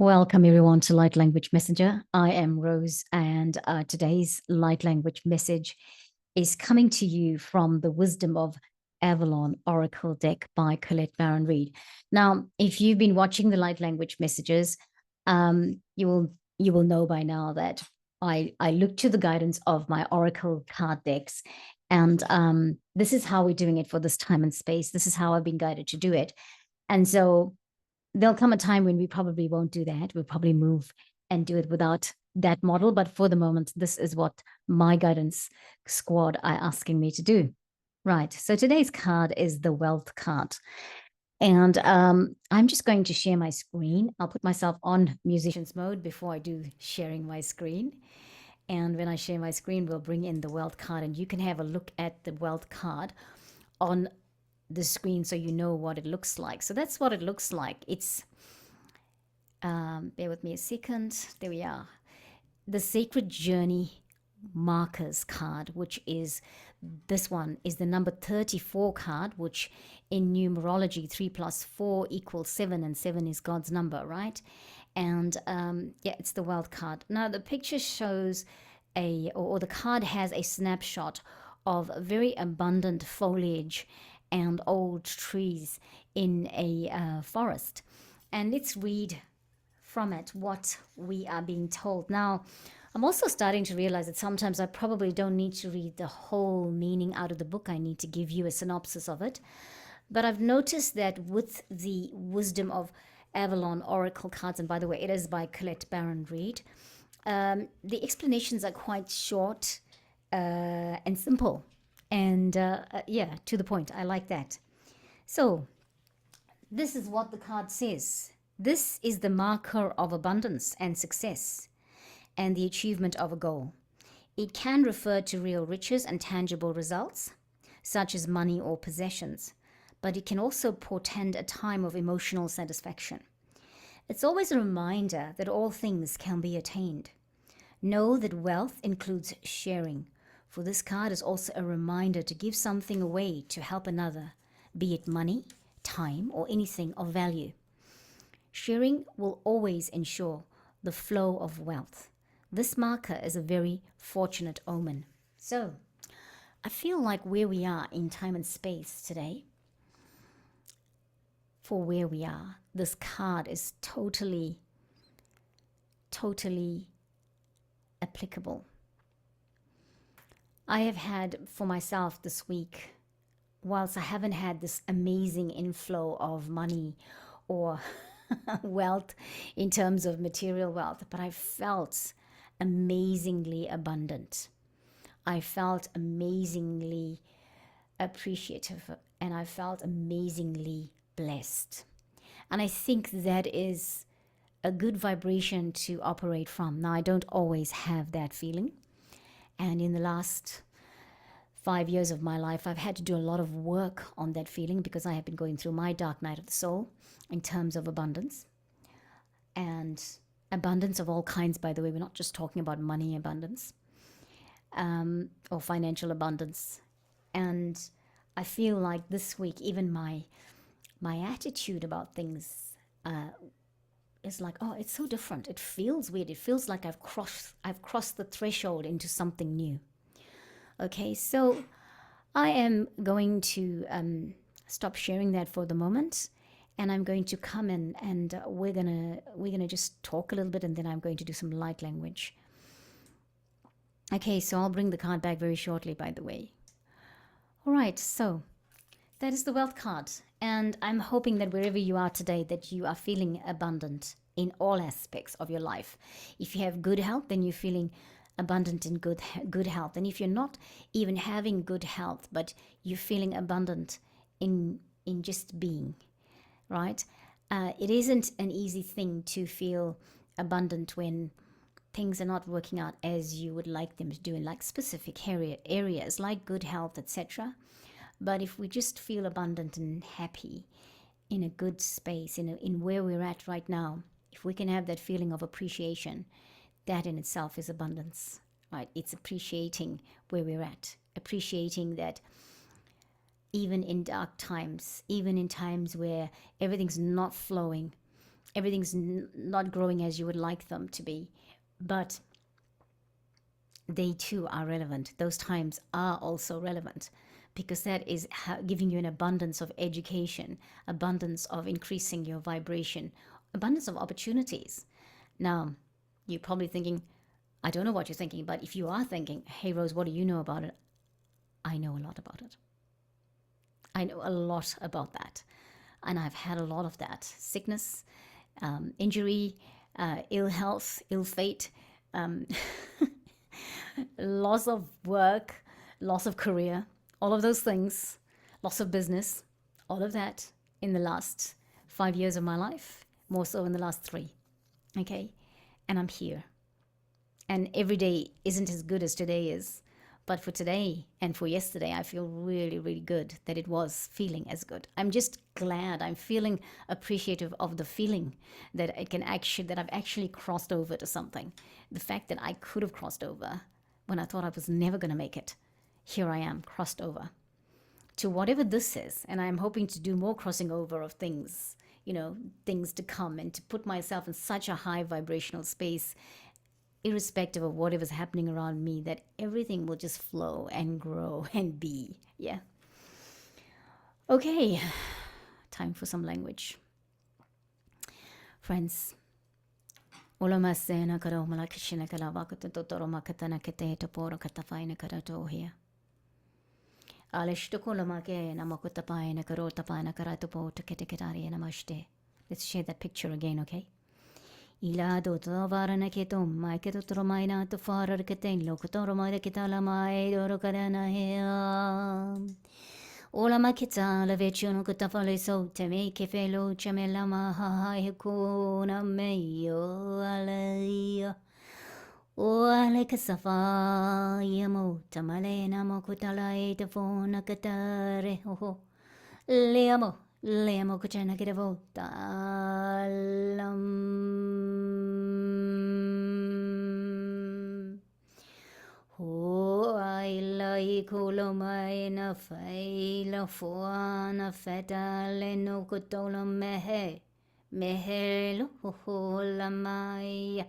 Welcome, everyone, to Light Language Messenger. I am Rose, and today's Light Language message is coming to you from the Wisdom of Avalon Oracle deck by Colette Baron-Reid. Now, if you've been watching the Light Language messages, you will know by now that I look to the guidance of my Oracle card decks, and this is how we're doing it for this time and space. This is how I've been guided to do it, and so there'll come a time when we probably won't do that. We'll probably move and do it without that model. But for the moment, this is what my guidance squad are asking me to do. Right. So today's card is the Wealth card. And I'm just going to share my screen. I'll put myself on musician's mode before I do sharing my screen. And when I share my screen, we'll bring in the Wealth card. And you can have a look at the Wealth card on the screen so you know what it looks like. So that's what it looks like. It's bear with me a second. There we are. The Sacred Journey Markers card, which is this one, is the number 34 card, which in numerology 3 plus 4 equals 7, and 7 is God's number, right? And yeah, it's the Wealth card. Now the picture shows or the card has a snapshot of very abundant foliage and old trees in a forest. And let's read from it what we are being told. Now, I'm also starting to realize that sometimes I probably don't need to read the whole meaning out of the book. I need to give you a synopsis of it. But I've noticed that with the Wisdom of Avalon Oracle cards, and by the way, it is by Colette Baron-Reid, the explanations are quite short and simple. And yeah, to the point. I like that. So this is what the card says. This is the marker of abundance and success and the achievement of a goal. It can refer to real riches and tangible results, such as money or possessions, but it can also portend a time of emotional satisfaction. It's always a reminder that all things can be attained. Know that wealth includes sharing, for this card is also a reminder to give something away to help another, be it money, time, or anything of value. Sharing will always ensure the flow of wealth. This marker is a very fortunate omen. So, I feel like where we are in time and space today, for where we are, this card is totally applicable. I have had for myself this week, whilst I haven't had this amazing inflow of money or wealth in terms of material wealth, but I felt amazingly abundant. I felt amazingly appreciative, and I felt amazingly blessed. And I think that is a good vibration to operate from. Now, I don't always have that feeling. And in the last 5 years of my life, I've had to do a lot of work on that feeling because I have been going through my dark night of the soul in terms of abundance. And abundance of all kinds, by the way. We're not just talking about money abundance or financial abundance. And I feel like this week, even my attitude about things is like, oh, it's so different. It feels weird. It feels like I've crossed the threshold into something new. Okay, so I am going to stop sharing that for the moment, and I'm going to come in and we're gonna just talk a little bit, and then I'm going to do some light language. Okay, so I'll bring the card back very shortly, by the way. All right, so that is the Wealth card. And I'm hoping that wherever you are today, that you are feeling abundant in all aspects of your life. If you have good health, then you're feeling abundant in good health. And if you're not even having good health, but you're feeling abundant in just being, right? It isn't an easy thing to feel abundant when things are not working out as you would like them to do in like specific areas like good health, etc. But if we just feel abundant and happy in a good space, in where we're at right now, if we can have that feeling of appreciation, that in itself is abundance, right? It's appreciating where we're at, appreciating that even in dark times, even in times where everything's not flowing everything's not growing as you would like them to be, but they too are relevant. Those times are also relevant because that is giving you an abundance of education, abundance of increasing your vibration, abundance of opportunities. Now, you're probably thinking, I don't know what you're thinking, but if you are thinking, hey, Rose, what do you know about it? I know a lot about it. I know a lot about that. And I've had a lot of that sickness, injury, ill health, ill fate, loss of work, loss of career, all of those things, loss of business, all of that in the last 5 years of my life, more so in the last 3. Okay. And I'm here. And every day isn't as good as today is. But for today and for yesterday, I feel really, really good that it was feeling as good. I'm just glad. I'm feeling appreciative of the feeling that that I've actually crossed over to something. The fact that I could have crossed over when I thought I was never going to make it. Here I am, crossed over to whatever this is. And I'm hoping to do more crossing over of things, things to come, and to put myself in such a high vibrational space, irrespective of whatever's happening around me, that everything will just flow and grow and be. Yeah. Okay. Time for some language. Friends. Olamasena karomala kishina kalabakata totoroma katana kete toporo katafaina karatohia. Alishtokolomake namakutapaina karotapana karatopo to keteketari namaste. Let's share that picture again, okay? Ilado tovarana ketum, my ketotromaina to far keten locotoroma ketala mai dorokarana here. Ola makita la vecchiono cutafale so te me che felo chamela maha hekuna meyo alea. O ale kasafa yamo tamalena mokutala e te fona katare ho. Leamo kuchana che devota Oh, I like colomai na fai la fuana feta le no cotola mehe lo la maya.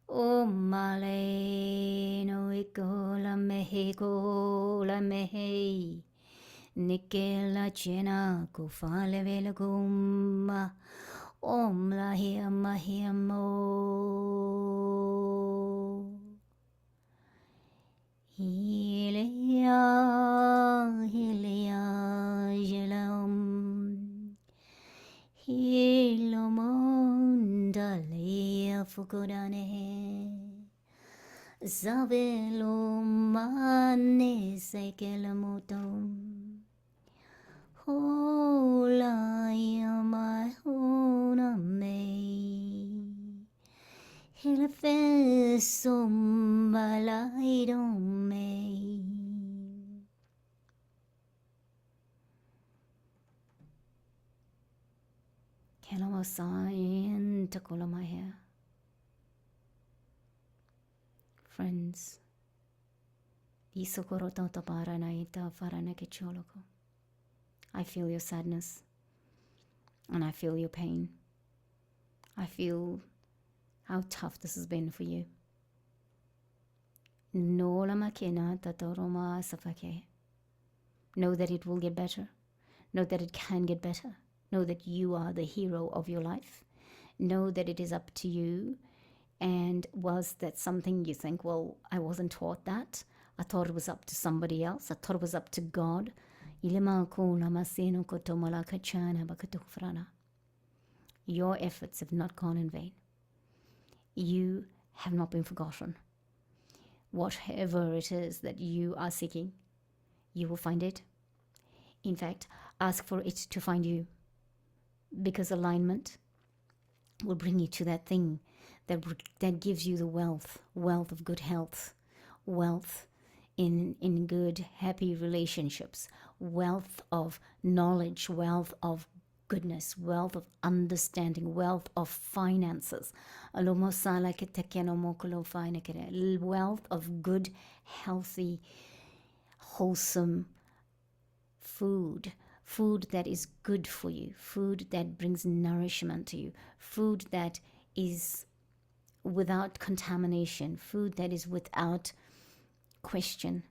Oh, male no icola mexico la mehe. Nikela chena ko fale vela gumma. Om la hiamo. Hilia, Hilam, Hilomondalea Fukudane, Zavelumane Sekelamotom, Hola my hona me. Hilafesum balaidome. Kelamasain takolamaya. Friends, isokoroto taparanaita faranekicholoko. I feel your sadness and I feel your pain. I feel how tough this has been for you. Know that it will get better. Know that it can get better. Know that you are the hero of your life. Know that it is up to you. And was that something you think, well, I wasn't taught that. I thought it was up to somebody else. I thought it was up to God. Your efforts have not gone in vain. You have not been forgotten. Whatever it is that you are seeking, you will find it. In fact, ask for it to find you, because alignment will bring you to that thing that gives you the wealth of good health, wealth in good, happy relationships, wealth of knowledge, wealth of goodness, wealth of understanding, wealth of finances, wealth of good, healthy, wholesome food, food that is good for you, food that brings nourishment to you, food that is without contamination, food that is without question,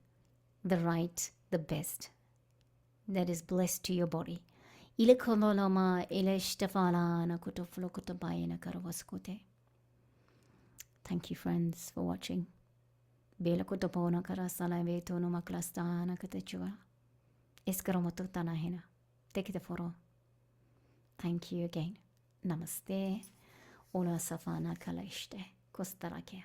the right, the best, that is blessed to your body. Ile kololoma ile shtafala na kutoflo kutobaye na karawaskote. Thank you, friends, for watching. Bela kutopona karasala veto no maklasta na katechua. Iskaromoto tanahina. Take the photo. Thank you again. Namaste. Ola safana kalashte. Kostarake.